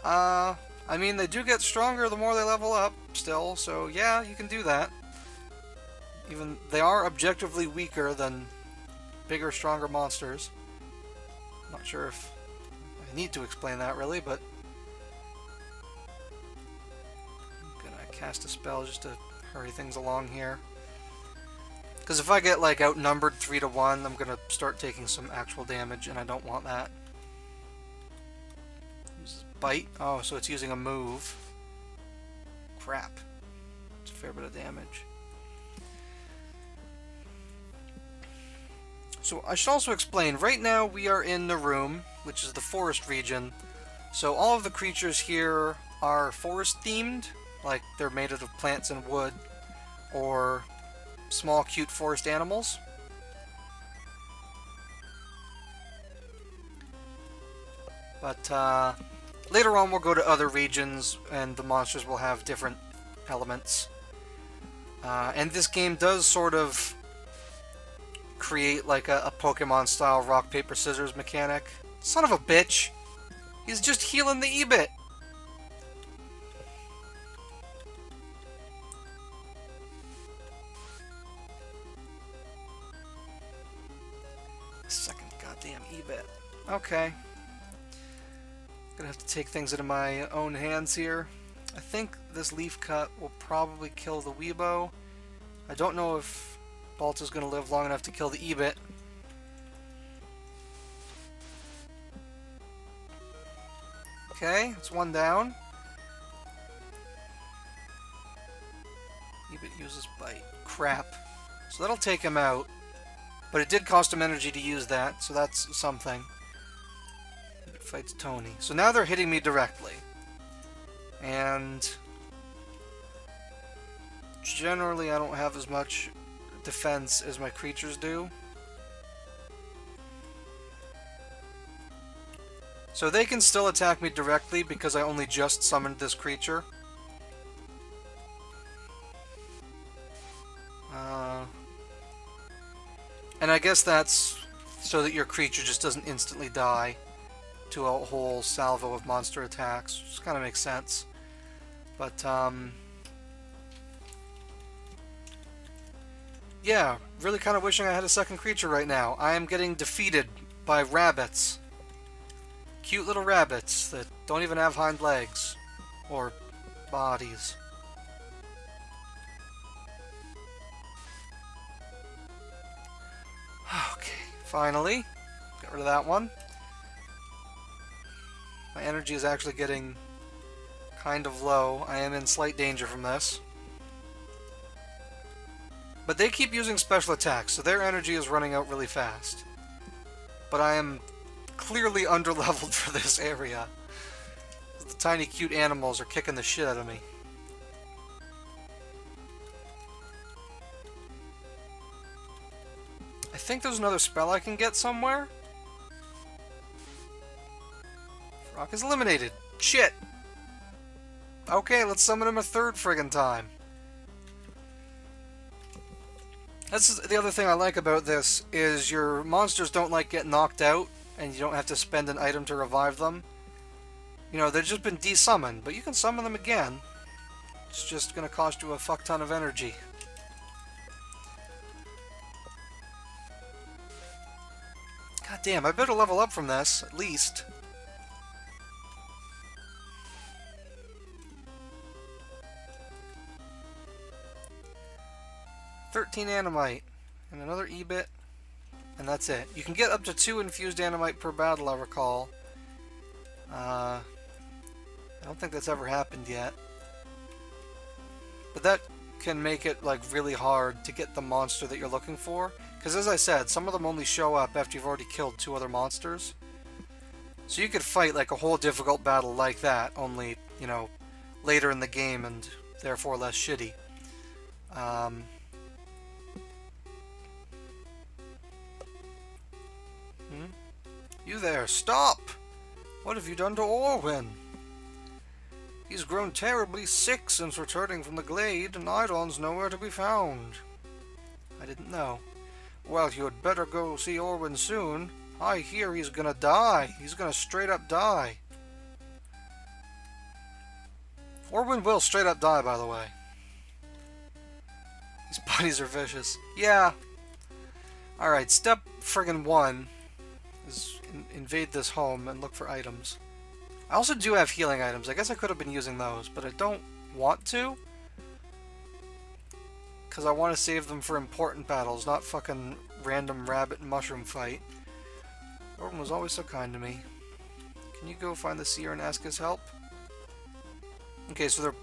I I mean, they do get stronger the more they level up still, so yeah, you can do that. Even they are objectively weaker than bigger, stronger monsters. Not sure if I need to explain that really, but I'm gonna cast a spell just to hurry things along here. Because if I get like outnumbered 3 to 1, I'm gonna start taking some actual damage, and I don't want that. Uses bite. Oh, so it's using a move. Crap. It's a fair bit of damage. So I should also explain, right now we are in the room, which is the forest region. So all of the creatures here are forest themed, like they're made out of plants and wood, or small cute forest animals. But later on we'll go to other regions and the monsters will have different elements. And this game does sort of create like a Pokemon style rock, paper, scissors mechanic. Son of a bitch! He's just healing the E-bit! Second goddamn E-bit. Okay. Gonna have to take things into my own hands here. I think this leaf cut will probably kill the Weebo. I don't know if Balta's gonna live long enough to kill the E-bit. Okay, it's one down. E-bit uses bite. Crap. So that'll take him out. But it did cost him energy to use that, so that's something. E-bit fights Tony. So now they're hitting me directly. And generally I don't have as much defense as my creatures do. So they can still attack me directly because I only just summoned this creature. And I guess that's so that your creature just doesn't instantly die to a whole salvo of monster attacks, which kind of makes sense. But, yeah, really kind of wishing I had a second creature right now. I am getting defeated by rabbits. Cute little rabbits that don't even have hind legs. Or bodies. Okay, finally. Got rid of that one. My energy is actually getting kind of low. I am in slight danger from this. But they keep using special attacks, so their energy is running out really fast. But I am clearly underleveled for this area. The tiny cute animals are kicking the shit out of me. I think there's another spell I can get somewhere. Rock is eliminated. Shit! Okay, let's summon him a third friggin' time. That's the other thing I like about this, is your monsters don't like get knocked out, and you don't have to spend an item to revive them. You know, they've just been desummoned, but you can summon them again. It's just gonna cost you a fuck ton of energy. God damn, I better level up from this, at least. $13 Animite, and another E-bit, and that's it. You can get up to 2 infused Animite per battle, I recall. I don't think that's ever happened yet. But that can make it like really hard to get the monster that you're looking for. Because as I said, some of them only show up after you've already killed 2 other monsters. So you could fight like a whole difficult battle like that, only, you know, later in the game and therefore less shitty. You there, stop! What have you done to Orwin? He's grown terribly sick since returning from the glade, and Eidon's nowhere to be found. I didn't know. Well, you had better go see Orwin soon. I hear he's gonna die. He's gonna straight up die. Orwin will straight up die, by the way. These buddies are vicious. Yeah. Alright, step friggin' 1 is invade this home and look for items. I also do have healing items. I guess I could have been using those, but I don't want to. Because I want to save them for important battles, not fucking random rabbit and mushroom fight. Orwin was always so kind to me. Can you go find the seer and ask his help? Okay, so they're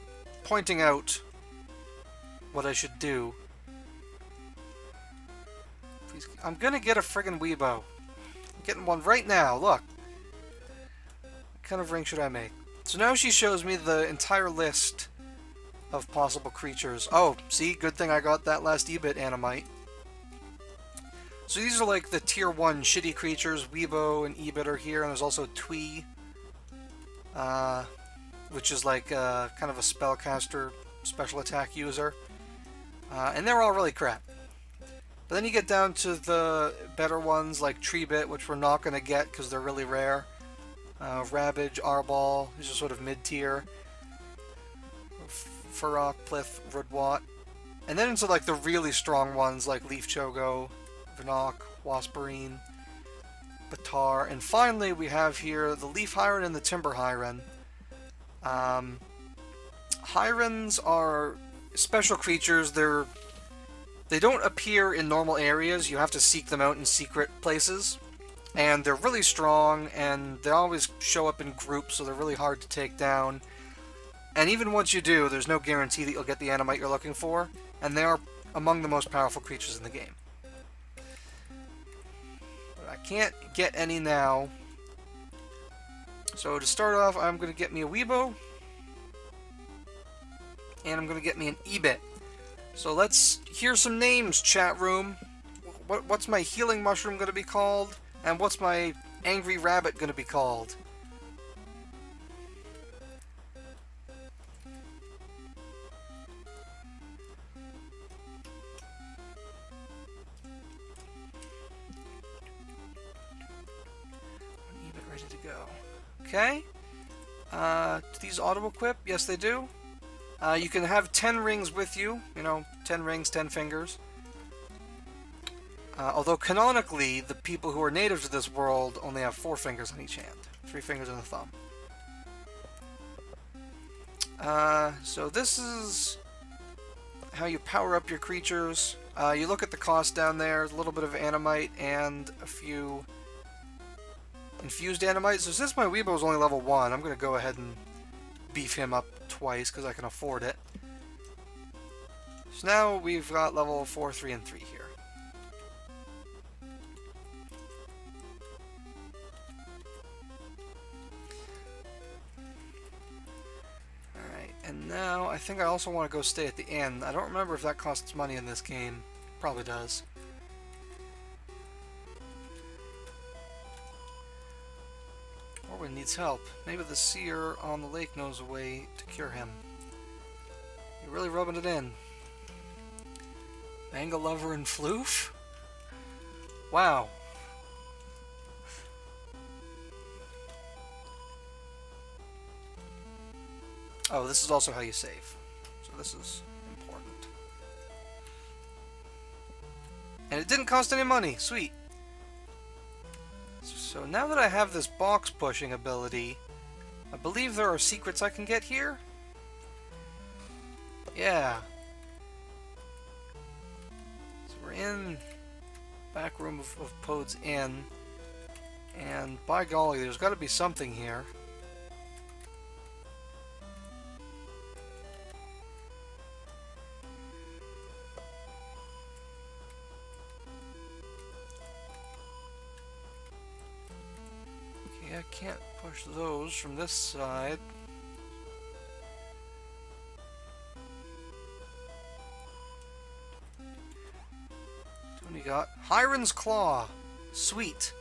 pointing out what I should do. Please, I'm gonna get a friggin' Weebo. I'm getting one right now, look. What kind of ring should I make? So now she shows me the entire list of possible creatures. Oh, see? Good thing I got that last E-bit Animite. So these are like the tier 1 shitty creatures. Weebo and E-bit are here, and there's also Twee. Which is like kind of a spellcaster, special attack user. And they're all really crap. But then you get down to the better ones like Treebit, which we're not going to get because they're really rare. Ravage, Arbol, these are sort of mid-tier. Furrock, Plith, Rudwat. And then into like the really strong ones like Leaf Chogo, Vinoc, Wasperine, Batar. And finally we have here the Leaf Hyren and the Timber Hyren. Hyrens are special creatures. They don't appear in normal areas. You have to seek them out in secret places. And they're really strong, and they always show up in groups, so they're really hard to take down. And even once you do, there's no guarantee that you'll get the Animite you're looking for, and they are among the most powerful creatures in the game. But I can't get any now. So to start off, I'm going to get me a Weebo. And I'm going to get me an E-bit. So let's hear some names, chat room. What's my healing mushroom going to be called? And what's my angry rabbit going to be called? E-bit ready to go. Okay. Do these auto-equip? Yes, they do. You can have 10 rings with you. You know, 10 rings, 10 fingers. Although canonically, the people who are native to this world only have 4 fingers on each hand. 3 fingers and a thumb. So this is how you power up your creatures. You look at the cost down there, a little bit of Animite and a few infused Animite. So since my Weebo is only level 1, I'm going to go ahead and beef him up twice because I can afford it. So now we've got level 4, 3, and 3 here. Alright, and now I think I also want to go stay at the inn. I don't remember if that costs money in this game. Probably does. Orwin needs help. Maybe the seer on the lake knows a way to cure him. You're really rubbing it in. Manga Lover and Floof? Wow. Oh, this is also how you save. So this is important. And it didn't cost any money. Sweet. So now that I have this box pushing ability, I believe there are secrets I can get here? Yeah. So we're in back room of Pode's Inn, and by golly, there's got to be something here. I can't push those from this side. What do we got? Hyren's Claw. Sweet.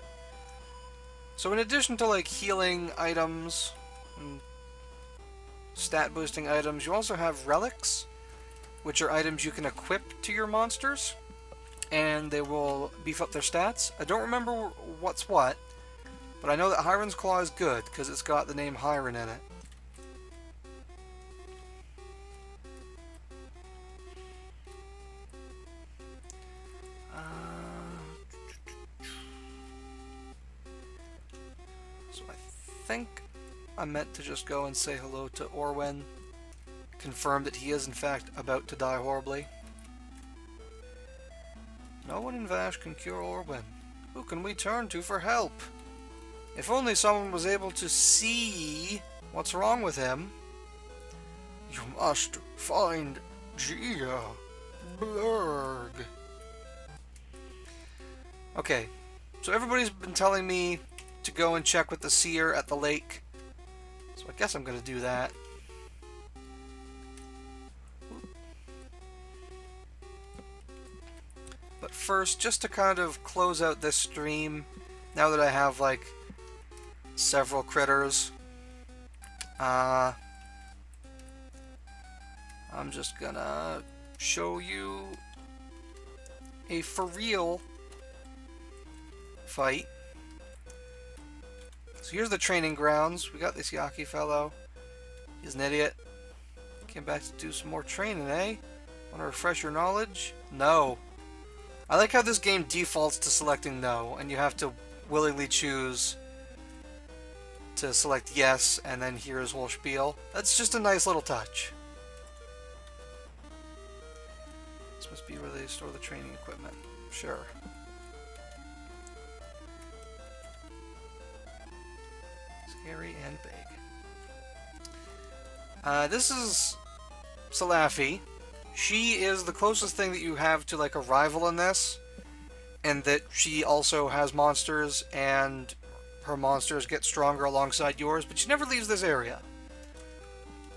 So in addition to like healing items and stat boosting items, you also have relics, which are items you can equip to your monsters, and they will beef up their stats. I don't remember what's what, but I know that Hyren's Claw is good because it's got the name Hyren in it. think I meant to just go and say hello to Orwen. Confirm that he is in fact about to die horribly. No one in Vash can cure Orwen. Who can we turn to for help? If only someone was able to see what's wrong with him. You must find Gia Blurg. Okay, so everybody's been telling me to go and check with the seer at the lake. So I guess I'm going to do that. But first, just to kind of close out this stream, now that I have like several critters, I'm just gonna show you a for real fight. So here's the training grounds. We got this Yaki fellow. He's an idiot. Came back to do some more training, eh? Want to refresh your knowledge? No. I like how this game defaults to selecting no, and you have to willingly choose to select yes, and then hear his whole spiel. That's just a nice little touch. This must be where they store the training equipment. Sure. Scary and big. This is Salafi. She is the closest thing that you have to like a rival in this, and that she also has monsters, and her monsters get stronger alongside yours, but she never leaves this area.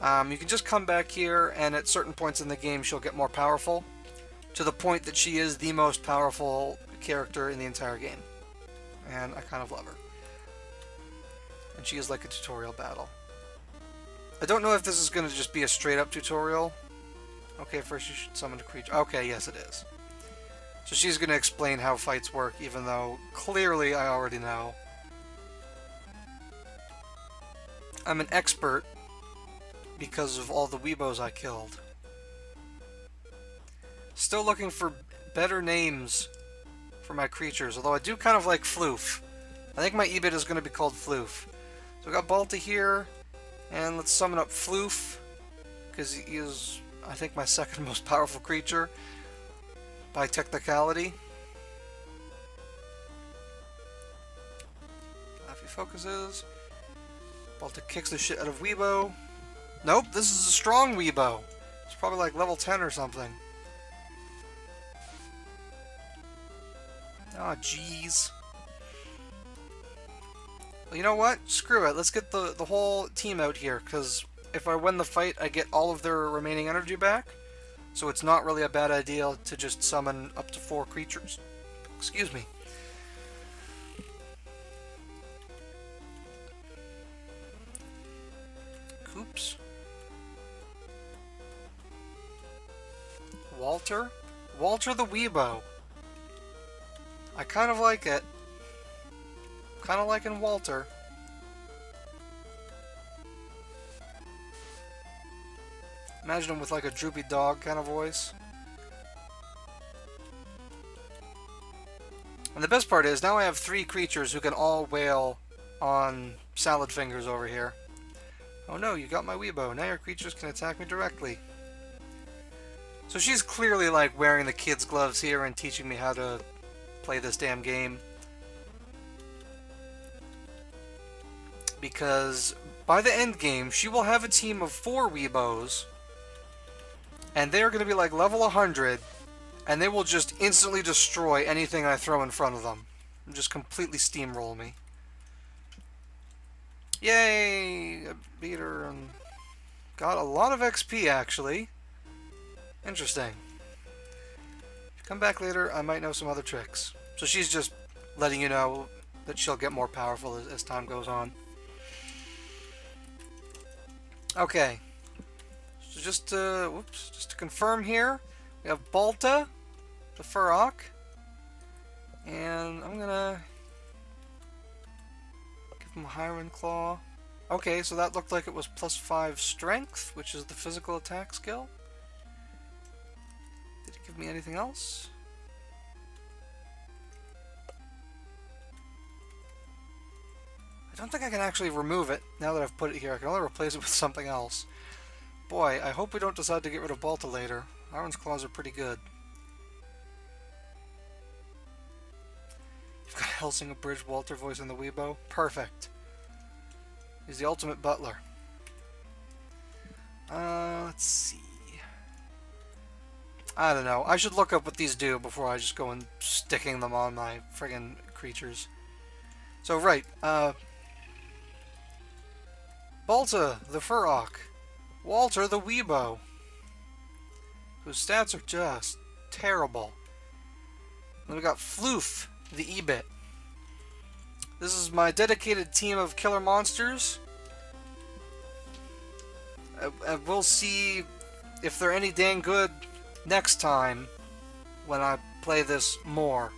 You can just come back here, and at certain points in the game she'll get more powerful, to the point that she is the most powerful character in the entire game. And I kind of love her. And she is like a tutorial battle. I don't know if this is going to just be a straight up tutorial. Okay, first you should summon a creature. Okay, yes it is. So she's going to explain how fights work, even though clearly I already know. I'm an expert because of all the Weebos I killed. Still looking for better names for my creatures, although I do kind of like Floof. I think my EBIT is going to be called Floof. So we got Balta here, and let's summon up Floof, because he is, I think, my second most powerful creature by technicality. If he focuses, Balta kicks the shit out of Weebo. Nope, this is a strong Weebo. It's probably like level 10 or something. Ah, jeez. Well, you know what? Screw it. Let's get the whole team out here, because if I win the fight, I get all of their remaining energy back. So it's not really a bad idea to just summon up to 4 creatures. Excuse me. Coops. Walter? Walter the Weebo. I kind of like it. Kind of liking Walter. Imagine him with like a droopy dog kind of voice. And the best part is, now I have 3 creatures who can all wail on Salad Fingers over here. Oh no, you got my Weebo. Now your creatures can attack me directly. So she's clearly like wearing the kid's gloves here and teaching me how to play this damn game. Because by the end game, she will have a team of 4 Weebos, and they're going to be like level 100, and they will just instantly destroy anything I throw in front of them. And just completely steamroll me. Yay! I beat her and got a lot of XP, actually. Interesting. If you come back later, I might know some other tricks. So she's just letting you know that she'll get more powerful as time goes on. Okay. So just to confirm here, we have Balta, the Furrock, and I'm gonna give him a Hiron Claw. Okay, so that looked like it was +5 strength, which is the physical attack skill. Did it give me anything else? I don't think I can actually remove it now that I've put it here. I can only replace it with something else. Boy, I hope we don't decide to get rid of Balta later. Iron's Claws are pretty good. You've got Helsing Abridged Walter voice in the Weebo. Perfect. He's the ultimate butler. Let's see. I don't know. I should look up what these do before I just go and sticking them on my friggin' creatures. So, right. Balta, the Furrock. Walter, the Weebo. Whose stats are just terrible. Then we got Floof, the E-Bit. This is my dedicated team of killer monsters. We'll see if they're any dang good next time when I play this more.